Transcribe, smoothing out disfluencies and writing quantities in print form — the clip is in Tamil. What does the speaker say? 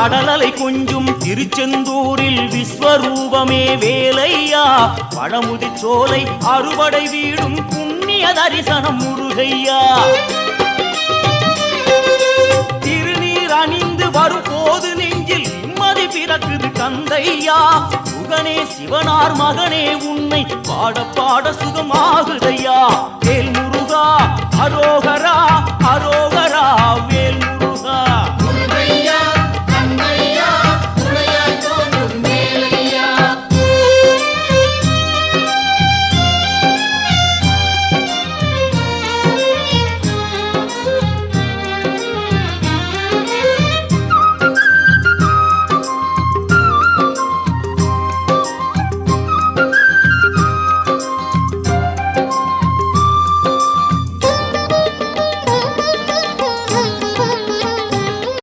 கடலலை கொஞ்சும் திருச்செந்தூரில் விஸ்வரூபமே வேலையா பழமுதி சோலை அறுபடை வீடும் புண்ணிய தரிசனம் முருகையா திருநீர் அணிந்து வரும் போது நெஞ்சில் நிம்மதி பிறக்குது கந்தையா சுகனே சிவனார் மகனே உன்னை பாட பாட சுகமாகுதையா வேல் முருகா அரோகரா அரோகரா வேல்